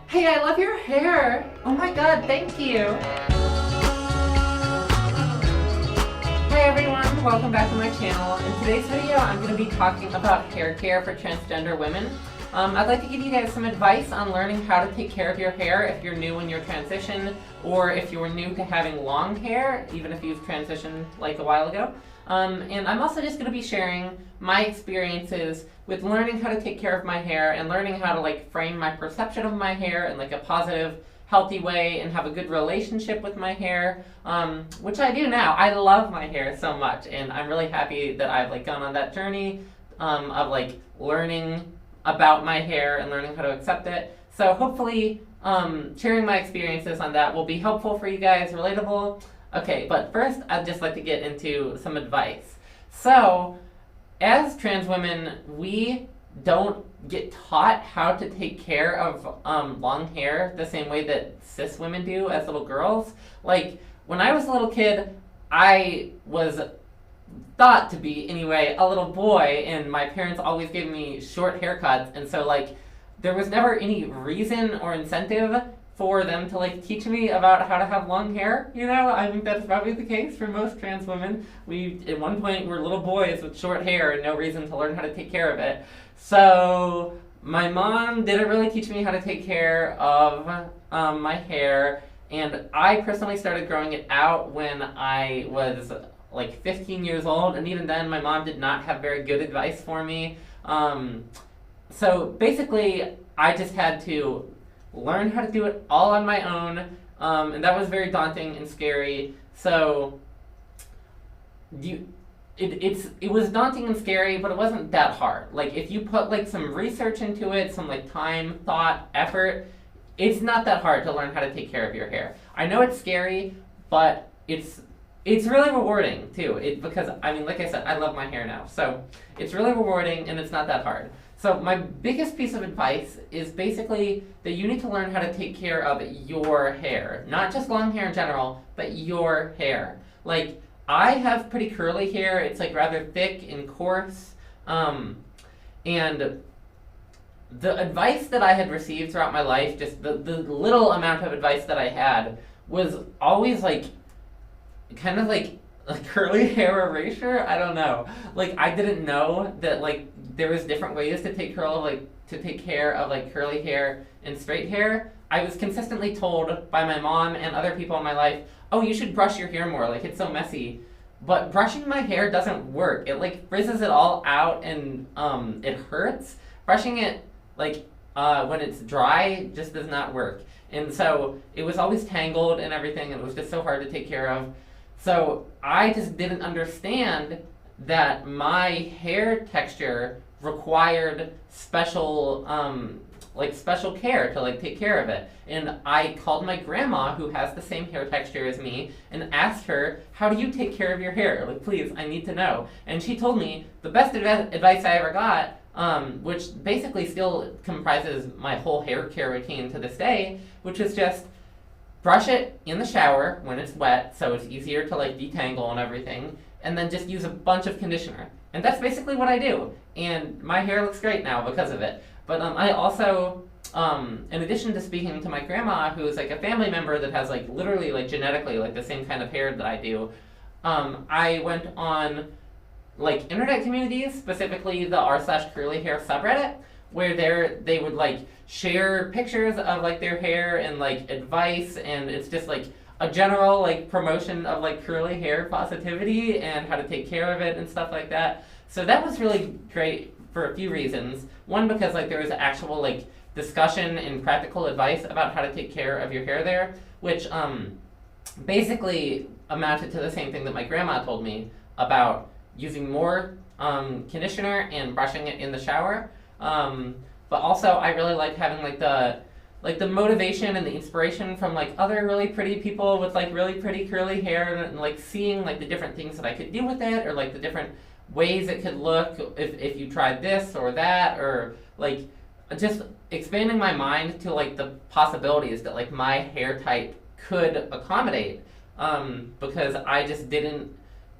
Hey, I love your hair. Oh my god, thank you. Hi everyone, welcome back to my channel. In today's video, I'm going to be talking about hair care for transgender women. I'd like to give you guys some advice on learning how to take care of your hair if you're new in your transition, or if you're new to having long hair, even if you've transitioned like a while ago. And I'm also just going to be sharing my experiences with learning how to take care of my hair and learning how to like frame my perception of my hair in like a positive, healthy way and have a good relationship with my hair, which I do now. I love my hair so much, and I'm really happy that I've like gone on that journey of like learning about my hair and learning how to accept it. So hopefully sharing my experiences on that will be helpful for you guys, relatable. Okay, but first I'd just like to get into some advice. So, as trans women, we don't get taught how to take care of long hair the same way that cis women do as little girls. Like, when I was a little kid, I was thought to be, anyway, a little boy, and my parents always gave me short haircuts, and so, like, there was never any reason or incentive for them to like teach me about how to have long hair. You know, I think that's probably the case for most trans women. We at one point were little boys with short hair and no reason to learn how to take care of it. So my mom didn't really teach me how to take care of my hair, and I personally started growing it out when I was like 15 years old, and even then my mom did not have very good advice for me. So basically I just had to learn how to do it all on my own, and that was very daunting and scary. So it was daunting and scary, but it wasn't that hard. Like, if you put like some research into it, some like time, thought, effort, it's not that hard to learn how to take care of your hair. I know it's scary, but it's really rewarding too. Because I mean, like I said, I love my hair now, so it's really rewarding and it's not that hard. So my biggest piece of advice is basically that you need to learn how to take care of your hair. Not just long hair in general, but your hair. Like, I have pretty curly hair. It's like rather thick and coarse. And the advice that I had received throughout my life, just the little amount of advice that I had, was always like, kind of like curly hair erasure. I don't know. Like, I didn't know that like there was different ways to take care of like curly hair and straight hair. I was consistently told by my mom and other people in my life, "Oh, you should brush your hair more. Like, it's so messy." But brushing my hair doesn't work. It like frizzes it all out, and it hurts. Brushing it like when it's dry just does not work. And so it was always tangled and everything, and it was just so hard to take care of. So I just didn't understand that my hair texture required special special care to like take care of it. And I called my grandma, who has the same hair texture as me, and asked her, "How do you take care of your hair? Like, please, I need to know." And she told me the best advice I ever got, which basically still comprises my whole hair care routine to this day, which is just brush it in the shower when it's wet, so it's easier to like detangle and everything, and then just use a bunch of conditioner. And that's basically what I do. And my hair looks great now because of it. But I also, in addition to speaking to my grandma, who is like a family member that has like literally like genetically like the same kind of hair that I do, I went on like internet communities, specifically the r/curly hair subreddit, where they would like share pictures of like their hair and like advice, and it's just like a general like promotion of like curly hair positivity and how to take care of it and stuff like that. So that was really great for a few reasons. One, because like there was actual like discussion and practical advice about how to take care of your hair there, which basically amounted to the same thing that my grandma told me about using more conditioner and brushing it in the shower. But also I really like having like the motivation and the inspiration from like other really pretty people with like really pretty curly hair, and like seeing like the different things that I could do with it, or like the different ways it could look if you tried this or that, or like just expanding my mind to like the possibilities that like my hair type could accommodate, because I just didn't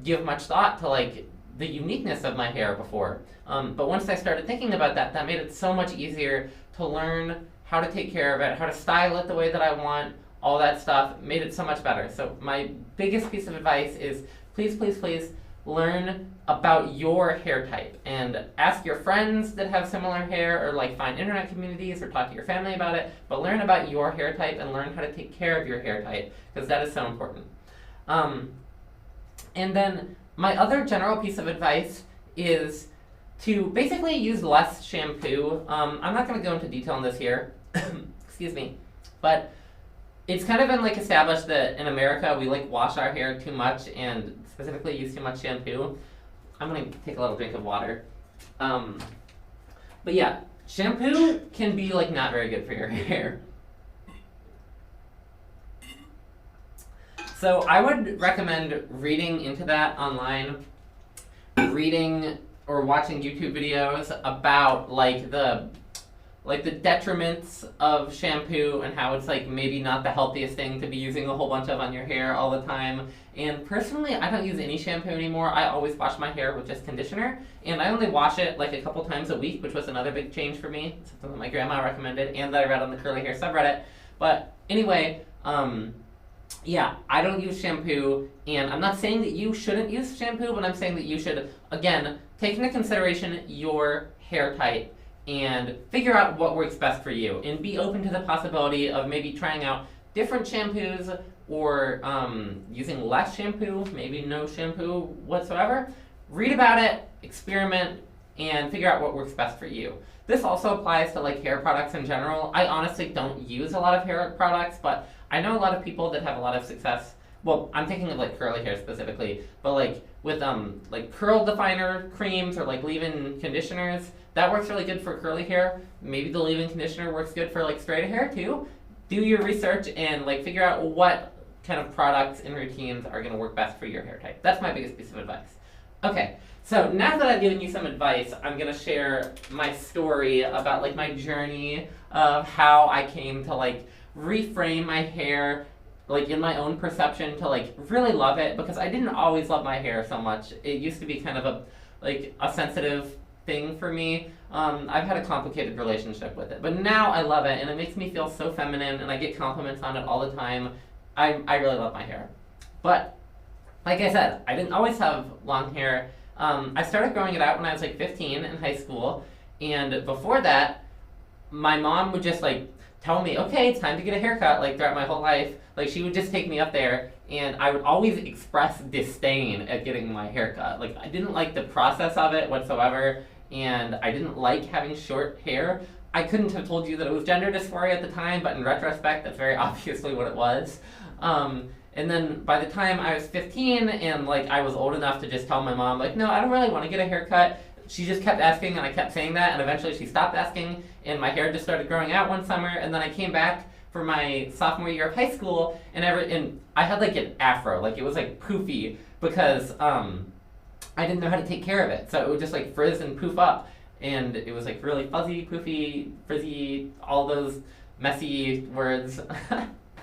give much thought to like the uniqueness of my hair before. But once I started thinking about that, that made it so much easier to learn how to take care of it, how to style it the way that I want, all that stuff, made it so much better. So my biggest piece of advice is please, please, please learn about your hair type and ask your friends that have similar hair, or like find internet communities or talk to your family about it, but learn about your hair type and learn how to take care of your hair type, because that is so important. And then my other general piece of advice is to basically use less shampoo. I'm not going to go into detail on this here, excuse me, but it's kind of been like established that in America we like wash our hair too much and specifically use too much shampoo. I'm going to take a little drink of water. But yeah, shampoo can be like not very good for your hair. So I would recommend reading into that online, reading or watching YouTube videos about like the detriments of shampoo and how it's like maybe not the healthiest thing to be using a whole bunch of on your hair all the time. And personally, I don't use any shampoo anymore. I always wash my hair with just conditioner, and I only wash it like a couple times a week, which was another big change for me, something that my grandma recommended and that I read on the curly hair subreddit. But anyway, yeah, I don't use shampoo, and I'm not saying that you shouldn't use shampoo, but I'm saying that you should, again, take into consideration your hair type and figure out what works best for you, and be open to the possibility of maybe trying out different shampoos, or using less shampoo, maybe no shampoo whatsoever. Read about it, experiment, and figure out what works best for you. This also applies to like hair products in general. I honestly don't use a lot of hair products, but I know a lot of people that have a lot of success. Well, I'm thinking of like curly hair specifically, but like with like curl definer creams or like leave-in conditioners, that works really good for curly hair. Maybe the leave-in conditioner works good for like straight hair too. Do your research and like figure out what kind of products and routines are going to work best for your hair type. That's my biggest piece of advice. Okay, so now that I've given you some advice, I'm going to share my story about like my journey of how I came to like reframe my hair like in my own perception to like really love it, because I didn't always love my hair so much. It used to be kind of a sensitive thing for me. I've had a complicated relationship with it, but now I love it and it makes me feel so feminine, and I get compliments on it all the time. I really love my hair. But like I said, I didn't always have long hair. I started growing it out when I was like 15 in high school, and before that, my mom would just like tell me, okay, it's time to get a haircut, like throughout my whole life. Like she would just take me up there, and I would always express disdain at getting my haircut. Like I didn't like the process of it whatsoever, and I didn't like having short hair. I couldn't have told you that it was gender dysphoria at the time, but in retrospect, that's very obviously what it was. And then by the time I was 15 and like I was old enough to just tell my mom, like, no, I don't really want to get a haircut, she just kept asking, and I kept saying that, and eventually she stopped asking, and my hair just started growing out one summer. And then I came back for my sophomore year of high school, and I had like an afro, like it was like poofy, because I didn't know how to take care of it, so it would just like frizz and poof up, and it was like really fuzzy, poofy, frizzy, all those messy words.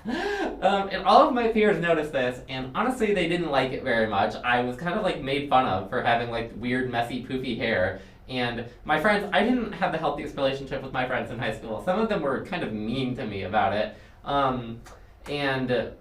And all of my peers noticed this, and honestly they didn't like it very much. I was kind of like made fun of for having like weird, messy, poofy hair. And my friends, I didn't have the healthiest relationship with my friends in high school. Some of them were kind of mean to me about it. And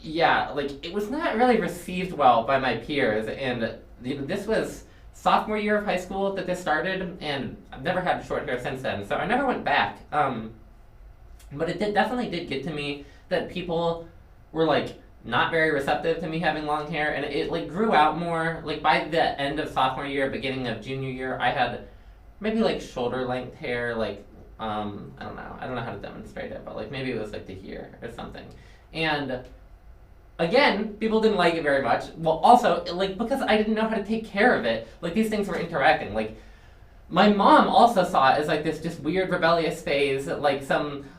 yeah, like it was not really received well by my peers. And this was sophomore year of high school that this started, and I've never had short hair since then, so I never went back. But it definitely did get to me that people were like not very receptive to me having long hair, and it like grew out more. Like by the end of sophomore year, beginning of junior year, I had maybe like shoulder length hair, like I don't know how to demonstrate it, but like maybe it was like to here or something. And again, people didn't like it very much. Well, also like because I didn't know how to take care of it, like these things were interacting. Like my mom also saw it as like this just weird rebellious phase,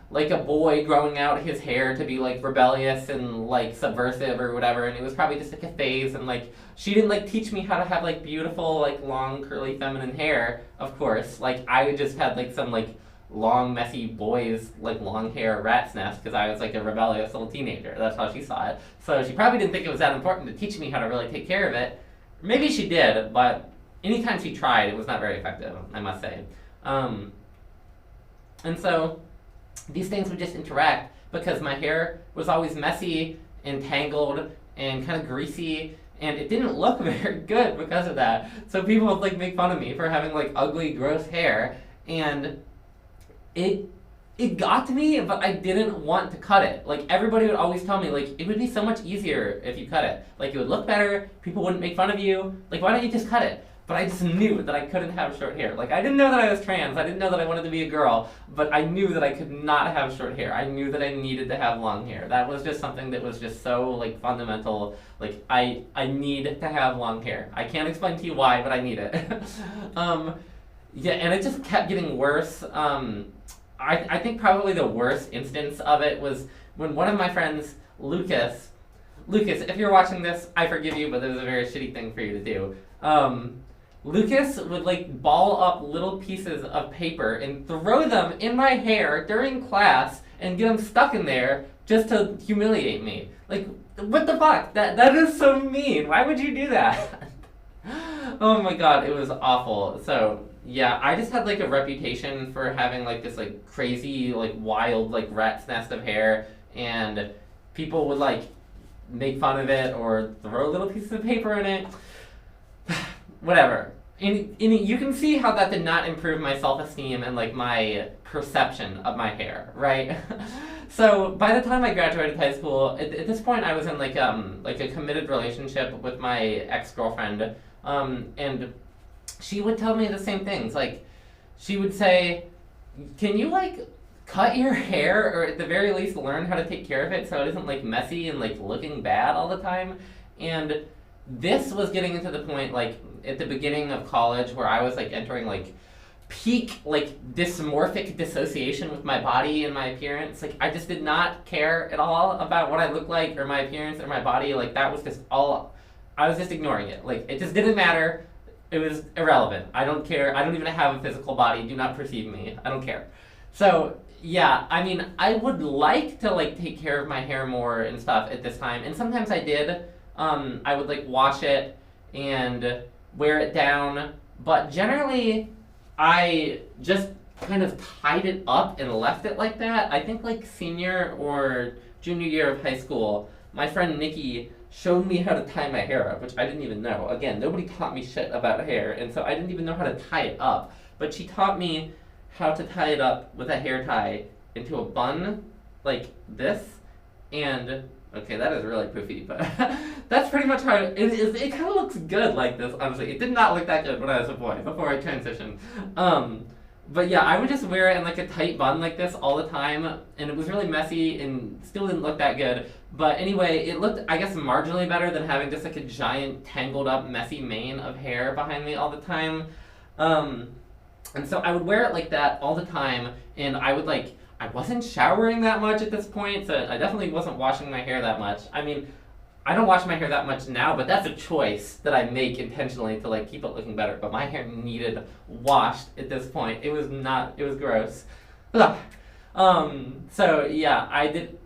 like a boy growing out his hair to be like rebellious and like subversive or whatever, and it was probably just like a phase. And like she didn't like teach me how to have like beautiful like long curly feminine hair, of course. Like I just had like some like long messy boys like long hair rat's nest because I was like a rebellious little teenager. That's how she saw it. So she probably didn't think it was that important to teach me how to really take care of it. Maybe she did, but anytime she tried, it was not very effective, I must say. And so these things would just interact because my hair was always messy and tangled and kind of greasy, and it didn't look very good because of that. So people would like make fun of me for having like ugly, gross hair, and it it got to me, but I didn't want to cut it. Like everybody would always tell me, like it would be so much easier if you cut it. Like it would look better. People wouldn't make fun of you. Like why don't you just cut it? But I just knew that I couldn't have short hair. Like I didn't know that I was trans. I didn't know that I wanted to be a girl. But I knew that I could not have short hair. I knew that I needed to have long hair. That was just something that was just so like fundamental. Like I need to have long hair. I can't explain to you why, but I need it. Yeah, and it just kept getting worse. I think probably the worst instance of it was when one of my friends, Lucas, if you're watching this, I forgive you, but it was a very shitty thing for you to do. Lucas would like ball up little pieces of paper and throw them in my hair during class and get them stuck in there just to humiliate me. Like, what the fuck? That is so mean. Why would you do that? Oh my god, it was awful. So, yeah, I just had like a reputation for having like this like crazy, like wild, like rat's nest of hair, and people would like make fun of it or throw little pieces of paper in it. Whatever. And you can see how that did not improve my self-esteem and like my perception of my hair, right? So by the time I graduated high school, at this point I was in like a committed relationship with my ex-girlfriend, and she would tell me the same things. Like she would say, "Can you like cut your hair, or at the very least learn how to take care of it so it isn't like messy and like looking bad all the time?" And this was getting into the point like at the beginning of college where I was like entering like peak like dysmorphic dissociation with my body and my appearance. Like I just did not care at all about what I looked like or my appearance or my body. Like that was just all, I was just ignoring it. Like it just didn't matter. It was irrelevant. I don't care. I don't even have a physical body. Do not perceive me. I don't care. So yeah, I mean, I would like to like take care of my hair more and stuff at this time, and sometimes I did. I would like wash it and wear it down, but generally I just kind of tied it up and left it like that. I think like senior or junior year of high school, my friend Nikki showed me how to tie my hair up, which I didn't even know. Again, nobody taught me shit about hair, and so I didn't even know how to tie it up. But she taught me how to tie it up with a hair tie into a bun, like this, and okay, that is really poofy, but that's pretty much how it is. It kind of looks good like this, honestly. It did not look that good when I was a boy, before I transitioned. But yeah, I would just wear it in like a tight bun like this all the time, and it was really messy and still didn't look that good. But anyway, it looked, I guess, marginally better than having just like a giant tangled up messy mane of hair behind me all the time. And so I would wear it like that all the time, and I would like, I wasn't showering that much at this point, so I definitely wasn't washing my hair that much. I mean, I don't wash my hair that much now, but that's a choice that I make intentionally to like keep it looking better. But my hair needed washed at this point. It was not, it was gross. Ugh. So yeah,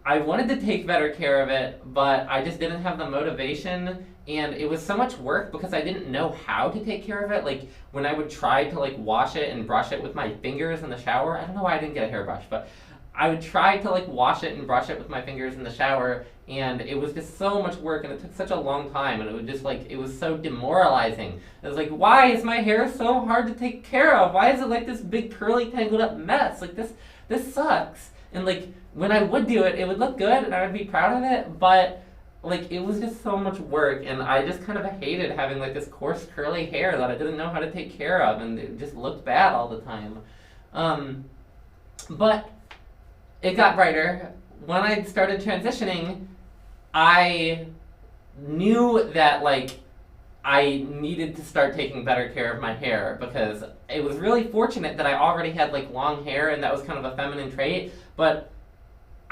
I wanted to take better care of it, but I just didn't have the motivation, and it was so much work because I didn't know how to take care of it. Like when I would try to like wash it and brush it with my fingers in the shower, I don't know why I didn't get a hairbrush, but I would try to like wash it and brush it with my fingers in the shower, and it was just so much work, and it took such a long time, and it would just like, it was so demoralizing. It was like, why is my hair so hard to take care of? Why is it like this big curly tangled up mess? Like this sucks. And like when I would do it, it would look good and I would be proud of it, but like it was just so much work, and I just kind of hated having like this coarse curly hair that I didn't know how to take care of, and it just looked bad all the time. But it got brighter. When I started transitioning, I knew that like I needed to start taking better care of my hair, because it was really fortunate that I already had like long hair, and that was kind of a feminine trait, but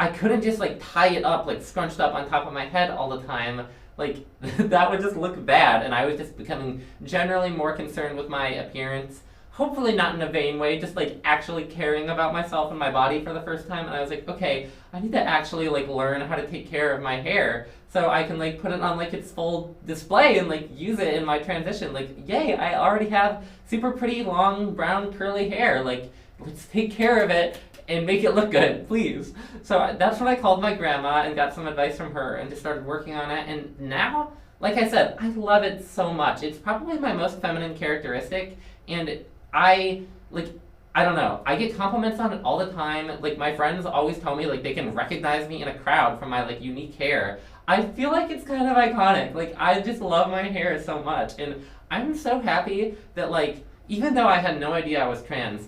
I couldn't just like tie it up like scrunched up on top of my head all the time. Like that would just look bad, and I was just becoming generally more concerned with my appearance. Hopefully not in a vain way, just like actually caring about myself and my body for the first time. And I was like, okay, I need to actually like learn how to take care of my hair so I can like put it on like its full display and like use it in my transition. Like, yay, I already have super pretty long brown curly hair. Like, let's take care of it and make it look good, please. So that's what I called my grandma and got some advice from her and just started working on it. And now, like I said, I love it so much. It's probably my most feminine characteristic, and I like. I don't know. I get compliments on it all the time. Like my friends always tell me like they can recognize me in a crowd from my like unique hair. I feel like it's kind of iconic. Like I just love my hair so much, and I'm so happy that like even though I had no idea I was trans,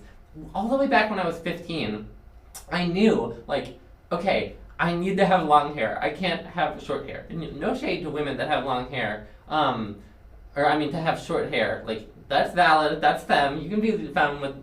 all the way back when I was 15, I knew like okay, I need to have long hair. I can't have short hair. And no shade to women that have long hair. Or I mean to have short hair. Like that's valid. That's femme. You can be femme with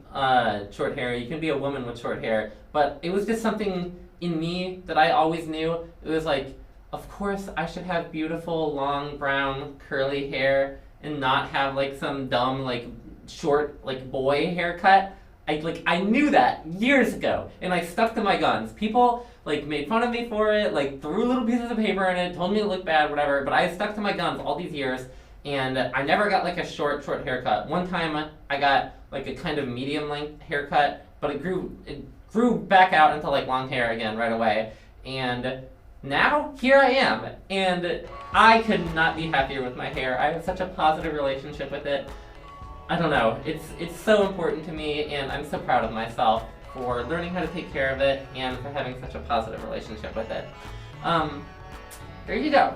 short hair. You can be a woman with short hair. But it was just something in me that I always knew. It was like, of course I should have beautiful, long, brown, curly hair and not have like some dumb, like short, like boy haircut. I knew that years ago, and I stuck to my guns. People like made fun of me for it, like threw little pieces of paper in it, told me it looked bad, whatever. But I stuck to my guns all these years. And I never got like a short haircut. One time I got like a kind of medium length haircut, but it grew back out into like long hair again right away. And now here I am, and I could not be happier with my hair. I have such a positive relationship with it. I don't know. It's so important to me, and I'm so proud of myself for learning how to take care of it and for having such a positive relationship with it. There you go.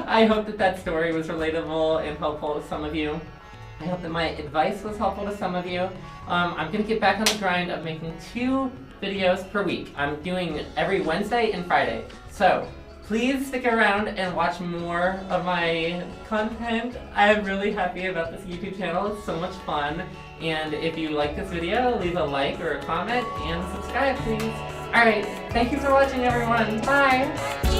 I hope that story was relatable and helpful to some of you. I hope that my advice was helpful to some of you. I'm going to get back on the grind of making 2 videos per week. I'm doing every Wednesday and Friday. So please stick around and watch more of my content. I'm really happy about this YouTube channel. It's so much fun. And if you like this video, leave a like or a comment and subscribe, please. Alright, thank you for watching, everyone. Bye!